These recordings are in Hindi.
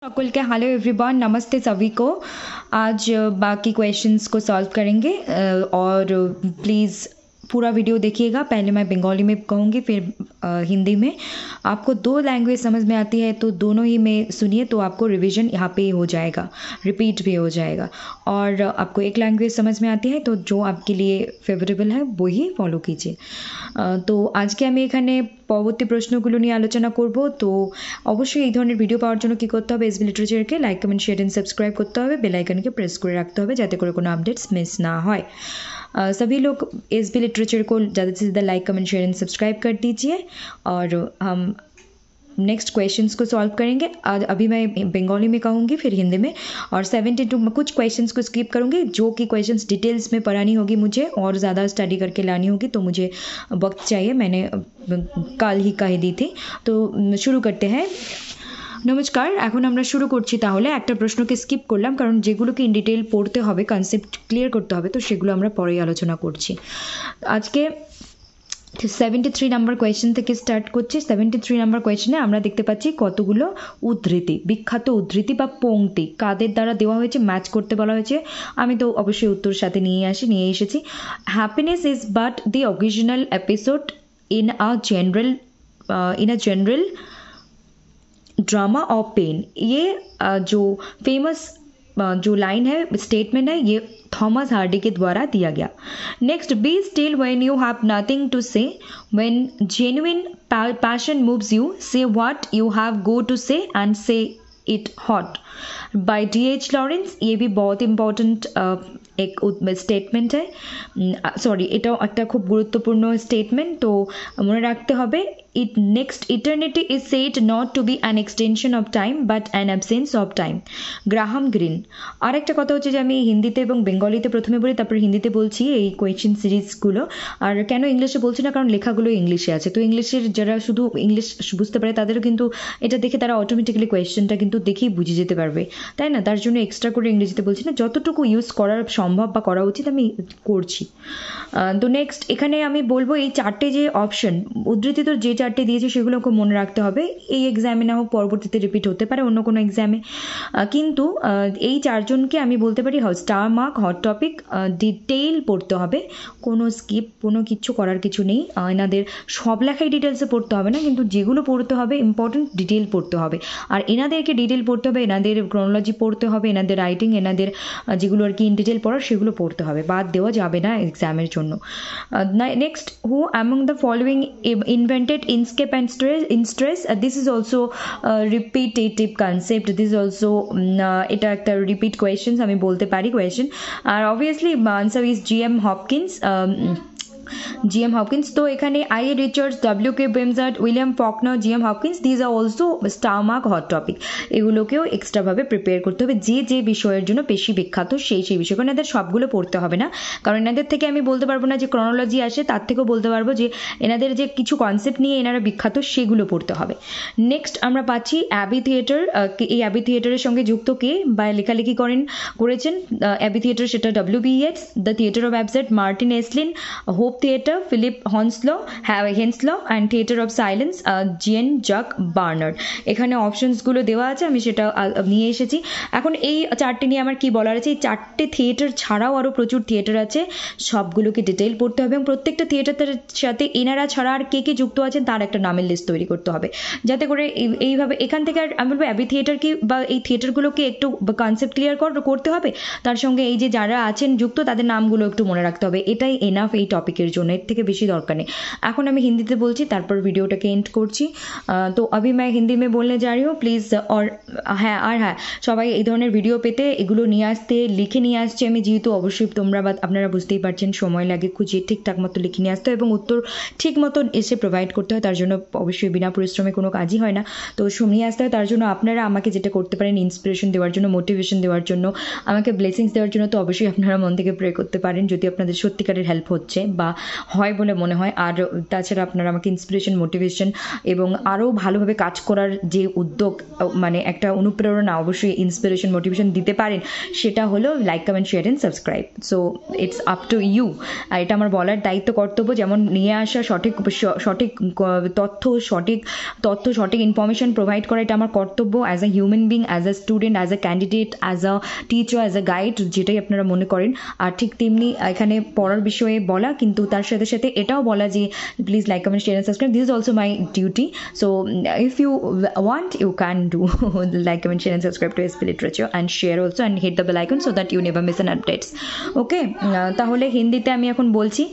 अकुल के हेलो एवरीवन, नमस्ते सभी को। आज बाकी क्वेश्चंस को सॉल्व करेंगे और प्लीज़ पूरा वीडियो देखिएगा। पहले मैं बंगाली में कहूँगी, फिर हिंदी में। आपको दो लैंग्वेज समझ में आती है तो दोनों ही में सुनिए, तो आपको रिवीजन यहाँ पे हो जाएगा, रिपीट भी हो जाएगा। और आपको एक लैंग्वेज समझ में आती है तो जो आपके लिए फेवरेबल है वही फॉलो कीजिए। तो আজকে আমি এখানে পরবর্তী প্রশ্নগুলো নিয়ে আলোচনা করব। তো অবশ্যই এই ধরনের ভিডিও পাওয়ার জন্য কি করতে হবে, এসবি লিটারেচারকে like, comment, share and subscribe করতে হবে, বেল आइकन के प्रेस করে রাখতে হবে যাতে করে কোনো আপডেটস মিস না হয়। सभी लोग एसबी लिटरेचर को ज़्यादा से ज़्यादा like, comment, share and subscribe कर दीजिए और हम नेक्स्ट क्वेश्चंस को सॉल्व करेंगे। आज अभी मैं बंगाली में कहूँगी, फिर हिंदी में, और 72 कुछ क्वेश्चंस को स्किप करूँगी जो कि क्वेश्चंस डिटेल्स में पढ़ानी होगी मुझे और ज़्यादा स्टडी करके लानी होगी, तो मुझे वक्त चाहिए, मैंने कल ही कह दी थी। तो शुरू करते हैं। নমস্কার, এখন আমরা শুরু করছি। তাহলে একটা প্রশ্নকে স্কিপ করলাম কারণ যেগুলোকে ইন ডিটেল পড়তে হবে, কনসেপ্ট ক্লিয়ার করতে হবে, তো সেগুলো আমরা পরেই আলোচনা করছি। আজকে 73 নাম্বার কোয়েশ্চেন থেকে স্টার্ট করছি। 73 নাম্বার কোয়েশ্চেনে আমরা দেখতে পাচ্ছি কতগুলো উদ্ধৃতি, বিখ্যাত উদ্ধৃতি বা পংক্তি কাদের দ্বারা দেওয়া হয়েছে ম্যাচ করতে বলা হয়েছে। আমি তো অবশ্যই উত্তর সাথে নিয়ে এসেছি। Happiness is but the occasional episode in a general drama और पेन। ये जो फेमस जो लाइन है, स्टेटमेंट है, ये थॉमस हार्डी के द्वारा दिया गया। Next, be still when you have nothing to say, when genuine passion moves you, say what you have go to say and say it hot by D.H. Lawrence. ये भी बहुत इम्पोर्टेंट एक स्टेटमेंट है, सॉरी এটাও একটা খুব গুরুত্বপূর্ণ স্টেটমেন্ট। তো মনে রাখতে হবে, it next eternity is said not to be an extension of time but an absence of time, Graham green. আরেকটা কথা হচ্ছে যে আমি হিন্দিতে এবং বেঙ্গলিতে প্রথমে বলি, তারপর হিন্দিতে বলছি এই কোয়েশ্চেন সিরিজগুলো। আর কেন ইংলিশে বলছি না, কারণ লেখাগুলো ইংলিশে আছে, তো ইংলিশের যারা শুধু ইংলিশ বুঝতে পারে তাদেরও কিন্তু এটা দেখে তারা অটোমেটিক্যালি কোয়েশ্চেনটা কিন্তু দেখেই বুঝে যেতে পারবে, তাই না? তার জন্য এক্সট্রা করে ইংরেজিতে বলছি না, যতটুকু ইউজ করার সম্ভব বা করা উচিত আমি করছি। তো নেক্সট এখানে আমি বলবো এই চারটে যে অপশন উদ্ধৃতি, তো যে চারটে দিয়েছে সেগুলোকে মনে রাখতে হবে। এই এক্সামে না হোক, পরবর্তীতে রিপিট হতে পারে অন্য কোনো এক্সামে, কিন্তু এই চারজনকে আমি বলতে পারি star mark, hot topic, detail পড়তে হবে, কোনো স্কিপ কোনো কিছু করার কিছু নেই। এনাদের সব লেখাই ডিটেলসে পড়তে হবে না, কিন্তু যেগুলো পড়তে হবে ইম্পর্টেন্ট ডিটেল পড়তে হবে। আর এনাদেরকে ডিটেল পড়তে হবে, এনাদের ক্রোনোলজি পড়তে হবে, এনাদের রাইটিং, এনাদের যেগুলো আর কি ইন ডিটেল পড়ার সেগুলো পড়তে হবে, বাদ দেওয়া যাবে না এক্সামের জন্য। Next, who among the following invented inscape and stress. This is also repetitive concept, this also এটা একটা রিপিট কোয়েশ্চেন আমি বলতে পারি কোয়েশ্চেন। আর obviously answer is GM Hopkins। তো এখানে I.A. Richards, W.K. বেমজার্ড, William Faulkner, GM Hopkins, these are also star mark, hot topic. এগুলোকেও এক্সট্রাভাবে প্রিপেয়ার করতে হবে, যে যে বিষয়ের জন্য বেশি বিখ্যাত সেই বিষয়, কারণ এদের সবগুলো পড়তে হবে না, কারণ এনাদের থেকে আমি বলতে পারবো না যে ক্রনোলজি আসে, তার থেকেও বলতে পারবো যে এনাদের যে কিছু কনসেপ্ট নিয়ে এনারা বিখ্যাত সেগুলো পড়তে হবে। নেক্সট আমরা পাচ্ছি অ্যাবি থিয়েটার। এই অ্যাবি থিয়েটারের সঙ্গে যুক্ত কে বা লেখালেখি করেছেন অ্যাবি থিয়েটার, সেটা W.B. Yeats, the theatre of absurd, Martin Esslin, hope theatre, Philip Henslowe and theatre of silence, Jean Jacques Bernard. এখানে অপশনসগুলো দেওয়া আছে, আমি সেটা নিয়ে এসেছি। এখন এই চারটে নিয়ে আমার কি বলার আছে, এই চারটে থিয়েটার ছাড়াও আরও প্রচুর থিয়েটার আছে, সবগুলোকে ডিটেইল পড়তে হবে এবং প্রত্যেকটা থিয়েটারের সাথে এনারা ছাড়া আর কে কে যুক্ত আছেন তার একটা নামের লিস্ট তৈরি করতে হবে, যাতে করে এইভাবে এখান থেকে আর আমি বলবো অ্যাবি থিয়েটার কি বা এই থিয়েটারগুলোকে একটু কনসেপ্ট ক্লিয়ার করতে হবে, তার সঙ্গে এই যে যারা আছেন যুক্ত তাদের নামগুলো একটু মনে রাখতে হবে। এটাই এনাফ এই টপিকের জন্য, এর থেকে বেশি দরকার নেই। এখন আমি হিন্দিতে বলছি, তারপর ভিডিওটাকে এন্ড করছি। তো अभी मैं हिंदी में बोलने जा रही हूँ, প্লিজ। और হ্যাঁ সবাই এই ধরনের ভিডিও পেতে এগুলো নিয়ে আসতে লিখে নিয়ে আসছে আমি, যেহেতু অবশ্যই আপনারা বুঝতেই পারছেন সময় লাগে খুঁজে ঠিকঠাক মতো লিখে নিয়ে আসতে হয় এবং উত্তর ঠিক মতো এসে প্রোভাইড করতে হয়, তার জন্য অবশ্যই বিনা পরিশ্রমে কোনো কাজই হয় না, তো নিয়ে আসতে হয়। তার জন্য আপনারা আমাকে যেটা করতে পারেন, ইন্সপিরেশন দেওয়ার জন্য, মোটিভেশন দেওয়ার জন্য, আমাকে ব্লেসিংস দেওয়ার জন্য, তো অবশ্যই আপনারা মন থেকে প্রে করতে পারেন যদি আপনাদের সত্যিকারের হেল্প হচ্ছে বা হয় বলে মনে হয়। আর তাছাড়া আপনারা আমাকে ইন্সপিরেশন, মোটিভেশন এবং আরও ভালোভাবে কাজ করার যে উদ্যোগ, মানে একটা অনুপ্রেরণা, অবশ্যই ইন্সপিরেশন, মোটিভেশন দিতে পারেন, সেটা হলো like, comment, share and subscribe. So it's up to you. আর এটা আমার বলার দায়িত্ব, কর্তব্য, যেমন নিয়ে আসা সঠিক তথ্য, সঠিক ইনফরমেশন প্রোভাইড করা, এটা আমার কর্তব্য as a human being, as a student, as a candidate, as a teacher, as a guide, যেটাই আপনারা মনে করেন। আর ঠিক তেমনি এখানে পড়ার বিষয়ে বলা, কিন্তু তার সাথে সাথে এটাও বলা যে please like, comment, share and subscribe. This is also my duty. So if you want, you can do like, comment, share and subscribe to SP Literature and share also and hit the bell icon so that you never miss an updates. Okay, ताहले हिंदीते আমি এখন বলছি।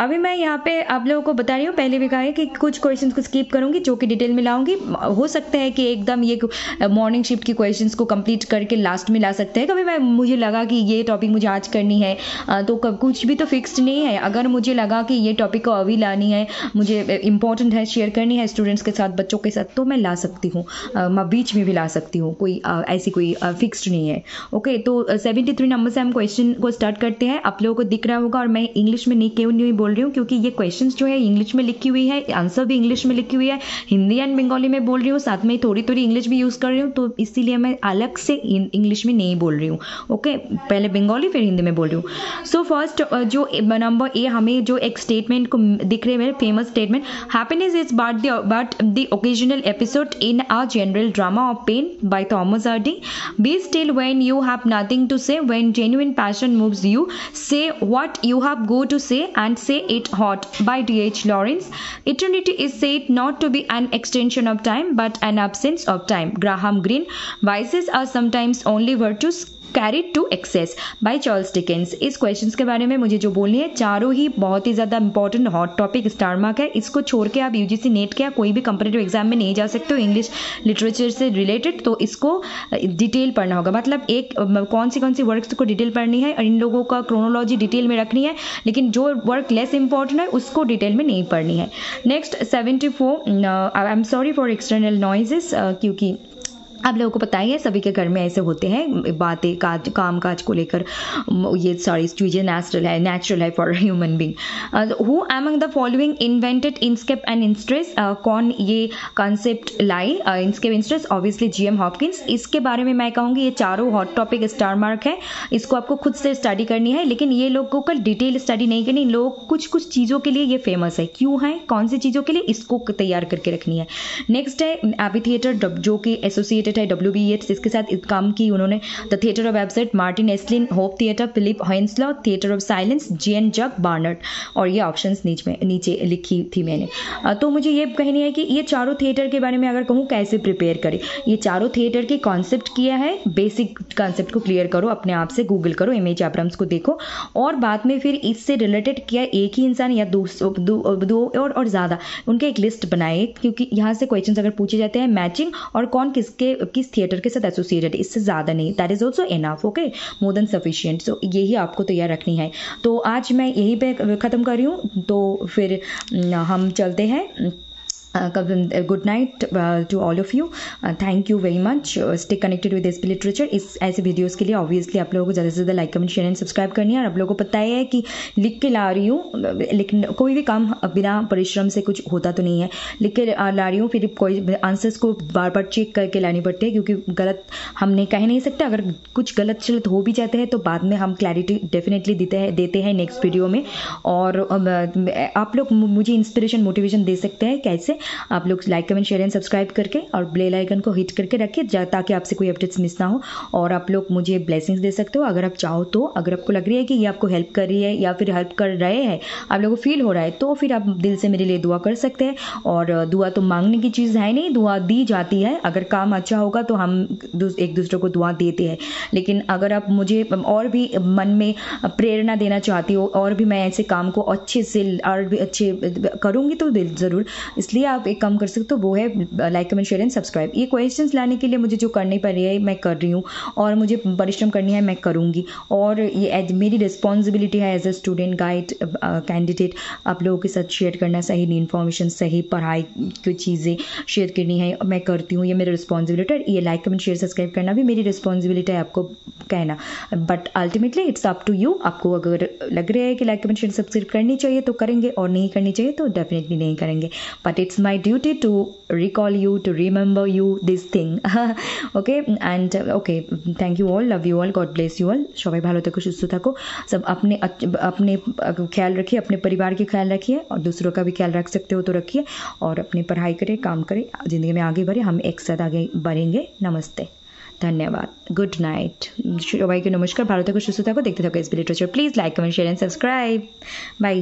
अभी मैं यहाँ पे आप लोगों को बता रही हूँ, पहले भी कहा है कि कुछ क्वेश्चंस को स्किप करूँगी, जो कि डिटेल में लाऊंगी। हो सकता है कि एकदम ये मॉर्निंग शिफ्ट की क्वेश्चंस को कंप्लीट करके लास्ट में ला सकते हैं। कभी मुझे लगा कि ये टॉपिक मुझे आज करनी है, तो कुछ भी तो फिक्स्ड नहीं है। अगर मुझे लगा कि ये टॉपिक को अभी लानी है, मुझे इंपॉर्टेंट है, शेयर करनी है स्टूडेंट्स के साथ, बच्चों के साथ, तो मैं ला सकती हूँ, मैं बीच में भी ला सकती हूँ। कोई ऐसी कोई फिक्स्ड नहीं है। ओके, तो 73 नंबर से हम क्वेश्चन को स्टार्ट करते हैं। आप लोगों को दिख रहा होगा, और मैं इंग्लिश में क्यों नहीं बोल रही हूँ, क्योंकि ये क्वेश्चंस जो है इंग्लिश में लिखी हुई है, आंसर भी इंग्लिश में लिखी हुई है, हिंदी एंड बंगाली में बोल रही हूँ, साथ में थोड़ी थोड़ी इंग्लिश भी यूज़ कर रही हूँ, तो इसीलिए मैं अलग से इंग्लिश में नहीं बोल रही हूँ। ओके, पहले बंगाली फिर हिंदी में बोल रही हूँ। सो फर्स्ट जो नंबर ए, हमें जो एक स्टेटमेंट को दिख रहे हैं, famous statement, happiness is but the occasional episode in a general drama of pain by Thomas Hardy. Be still when you have nothing to say, when genuine passion moves you. Say what you have got to say and say it hot by D.H. Lawrence. Eternity is said not to be an extension of time but an absence of time. Graham Greene. Vices are sometimes only virtues carried to excess by Charles Dickens. इस क्वेश्चंस के बारे में मुझे जो बोलनी है, चारों ही बहुत ही ज़्यादा important hot topic, star mark है। इसको छोड़ के आप यूजीसी नेट के या कोई भी कंपटीटिव एग्जाम में नहीं जा सकते हो इंग्लिश लिटरेचर से रिलेटेड, तो इसको डिटेल पढ़ना होगा। मतलब एक कौन सी वर्क्स को डिटेल पढ़नी है, और इन लोगों का क्रोनोलॉजी डिटेल में रखनी है, लेकिन जो वर्क लेस इंपॉर्टेंट है उसको डिटेल में नहीं पढ़नी है। Next 74, I am sorry for external noises, क्योंकि आप लोगों को पता ही है सभी के घर में ऐसे होते हैं बातें, काम काज को लेकर, ये सारी चीज़ें नेचुरल है for human being. Who among the following invented inscape and instress, कौन ये कॉन्सेप्ट लाई, inscape instress, obviously G M Hopkins. इसके बारे में मैं कहूँगी ये चारों हॉट टॉपिक स्टार मार्क है, इसको आपको खुद से स्टडी करनी है, लेकिन ये लोगों को डिटेल स्टडी नहीं करनी। लोग कुछ चीज़ों के लिए ये फेमस है, क्यों है, कौन सी चीज़ों के लिए, इसको तैयार करके रखनी है। नेक्स्ट है एबी थिएटर, जो कि एसोसिएटेड है WBET, इसके साथ काम की उन्होंने। The theatre of absurd, Martin Esslin, hope theatre, Philip Henslowe, theatre of silence, Jean Jacques Bernard, और ये ऑप्शंस नीचे लिखी थी मैंने। तो मुझे ये कहनी है कि ये चारों थिएटर के बारे में अगर कहूँ कैसे प्रिपेयर करें, ये चारों थिएटर के कॉन्सेप्ट किया है, बेसिक कॉन्सेप्ट को क्लियर करो, अपने आप से गूगल करो, इमेज एब्राम्स को देखो, और बाद में फिर इससे रिलेटेड किया एक ही इंसान या दो और ज़्यादा, उनके एक लिस्ट बनाए, क्योंकि यहाँ से क्वेश्चन अगर पूछे जाते हैं मैचिंग और कौन किस थिएटर के साथ एसोसिएटेड, इससे ज़्यादा नहीं, that is also enough, okay, more than sufficient. So यही आपको तैयार रखनी है। तो आज मैं यहीं पे ख़त्म कर रही हूँ, तो फिर हम चलते हैं। Good night to all of you, thank you very much, stay connected with SP literature. इस ऐसे वीडियोस के लिए ऑब्वियसली आप लोगों को ज़्यादा से ज़्यादा like, comment, share and subscribe करनी है। और आप लोगों को पता है कि लिख के ला रही हूँ, लेकिन कोई भी काम बिना परिश्रम से कुछ होता तो नहीं है, लिख के ला रही हूँ, फिर कोई आंसर्स को बार बार चेक करके लानी पड़ती है, क्योंकि गलत हमने कह नहीं सकते, अगर कुछ गलत चलत हो भी जाते हैं तो बाद में हम क्लैरिटी डेफिनेटली देते हैं नेक्स्ट वीडियो में। और आप लोग मुझे इंस्पिरेशन, मोटिवेशन दे सकते हैं, कैसे, आप लोग like, comment, share and subscribe करके और बेल आइकन को हिट करके रखिए, ताकि आपसे कोई अपडेट्स मिस ना हो। और आप लोग मुझे ब्लेसिंग्स दे सकते हो अगर आप चाहो तो। अगर आपको लग रही है कि ये आपको हेल्प कर रही है या फिर हेल्प कर रहे हैं, आप लोगों को फील हो रहा है, तो फिर आप दिल से मेरे लिए दुआ कर सकते हैं। और दुआ तो मांगने की चीज़ है नहीं, दुआ दी जाती है। अगर काम अच्छा होगा तो हम एक दूसरे को दुआ देते हैं, लेकिन अगर आप मुझे और भी मन में प्रेरणा देना चाहती हो, और भी मैं ऐसे काम को अच्छे से और भी अच्छे करूँगी, तो ज़रूर, इसलिए आप एक काम कर सकते हो, वो है like, comment, share and subscribe. ये क्वेश्चंस लाने के लिए मुझे जो करनी पड़ रही है मैं कर रही हूँ, और मुझे परिश्रम करनी है, मैं करूँगी। और ये मेरी रिस्पॉन्सिबिलिटी है as a student, guide, candidate, आप लोगों के साथ शेयर करना, सही इन्फॉर्मेशन, सही पढ़ाई की चीज़ें शेयर करनी है, मैं करती हूँ, ये मेरी रिस्पॉन्सिबिलिटी है। ये लाइक, कमेंट, शेयर, सब्सक्राइब करना भी मेरी रिस्पॉन्सिबिलिटी है आपको कहना, but ultimately it's up to you. आपको अगर लग रहा है कि लाइक कमेंट शेयर सब्सक्राइब करनी चाहिए तो करेंगे, और नहीं करनी चाहिए तो डेफिनेटली नहीं करेंगे, but it's my duty to recall you, to remember you this thing. Okay and okay, thank you all, love you all, God bless you all. সবাই ভালো থাকো, সুস্থ থাকো, सब अपने अपने ख्याल रखिए, अपने परिवार के ख्याल रखिए, और दूसरों का भी ख्याल रख सकते हो तो रखिए, और अपनी पढ़ाई करें, काम करें, ज़िंदगी में आगे बढ़े, हम एक साथ आगे बढ़ेंगे। नमस्ते, धन्यवाद, गुड नाइट, সবাইকে নমস্কার, ভালো থাকো, সুস্থ থাকো, দেখতে থাকো SB literature. Please like comment share and subscribe. By.